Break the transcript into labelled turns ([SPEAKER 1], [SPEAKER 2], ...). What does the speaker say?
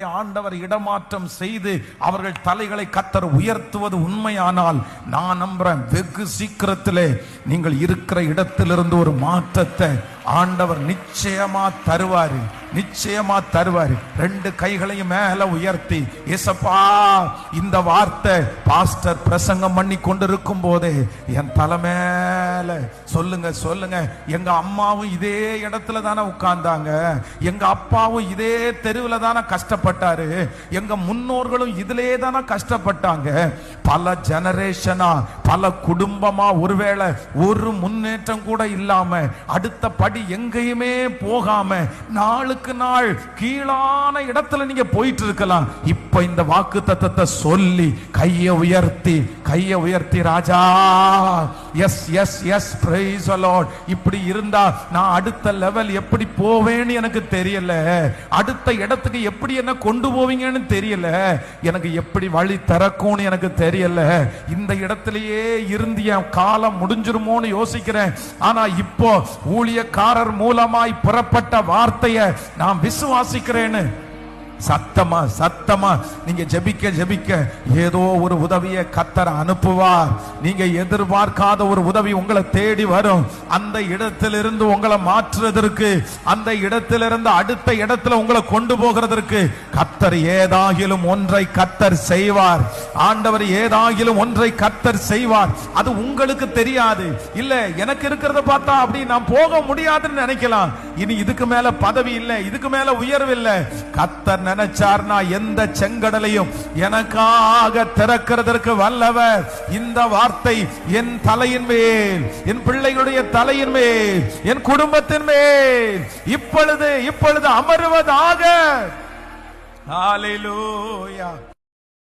[SPEAKER 1] ஆண்டவர் இடமாற்றம் செய்து அவர்கள் தலைகளை கர்த்தர் உயர்த்துவது உண்மையானால் நான் நம்புறேன், வெகு சீக்கிரத்திலே நீங்கள் இருக்கிற இடத்திலிருந்து ஒரு மாற்றத்தை ஆண்டவர் நிச்சயமா தருவாரு, நிச்சயமா தருவாரு. ரெண்டு கைகளையும் மேல உயர்த்தி, ஏசப்பா, இந்த வார்த்தை பாஸ்டர் பிரசங்கம் பண்ணி கொண்டிருக்கும் போதே என் தலை மேல சொல்லுங்க சொல்லுங்க. எங்க அம்மாவும் இதே இடத்துல தானே உட்கார்ந்தாங்க, எங்க அப்பாவும் இதே தெருவில் தானே கஷ்டப்பட்டாரு, எங்க முன்னோர்களும் இதிலே தானே கஷ்டப்பட்டாங்க. பல ஜெனரேஷனா, பல குடும்பமா, ஒருவேளை ஒரு முன்னேற்றம் கூட இல்லாம, அடுத்த படி எங்கேயுமே போகாம, நாளுக்கு நாள் கீழான இடத்துல நீங்க போயிட்டு இருக்கலாம். இப்ப இந்த வாக்குத்தத்தத்தை சொல்லி கையை உயர்த்தி Raja, yes yes yes, praise the Lord. இப்படி இருந்தா நான் அடுத்த லெவல் எப்படி போவேன்னு எனக்கு தெரியல, அடுத்த இடத்துக்கு எப்படி என்ன கொண்டு போவீங்கன்னு தெரியல, எனக்கு எப்படி வழி திறக்கும்னு எனக்கு தெரியல. இந்த இடத்திலேயே இருந்து என் காலம் முடிஞ்சிருமோன்னு யோசிக்கிறேன். ஆனா இப்போ ஊழியக்காரர் மூலமாய் புறப்பட்ட வார்த்தையை நான் விசுவாசிக்கிறேன்னு சத்தமா சத்தமா நீங்க ஜெபிக்க ஜெபிக்க ஏதோ ஒரு உதவியை கர்த்தர் அனுப்புவார். நீங்க எதிர்பார்க்காத ஒரு உதவி உங்களை தேடி வரும். அந்த இடத்திலிருந்து உங்களை மாற்றுவதற்கு, அந்த இடத்திலிருந்து அடுத்த இடத்துல உங்களை கொண்டு போகிறதற்கு கர்த்தர் ஏதாகிலும் ஒன்றை கர்த்தர் செய்வார். ஆண்டவர் ஏதாகிலும் ஒன்றை கர்த்தர் செய்வார். அது உங்களுக்கு தெரியாது. இல்ல, எனக்கு இருக்கிறத பார்த்தா அப்படி நான் போக முடியாதுன்னு நினைக்கலாம். இனி இதுக்கு மேல பதவி இல்லை, இதுக்கு மேல உயர்வு இல்லை. கர்த்தர் நினைச்சார்னா எந்த செங்கடலையும் எனக்காக திறக்கிறதற்கு வல்லவர். இந்த வார்த்தை என் தலையின் மேல், என் பிள்ளைகளுடைய தலையின் மேல், என் குடும்பத்தின் மேல் இப்பொழுது அமருவதாக. ஹல்லேலூயா.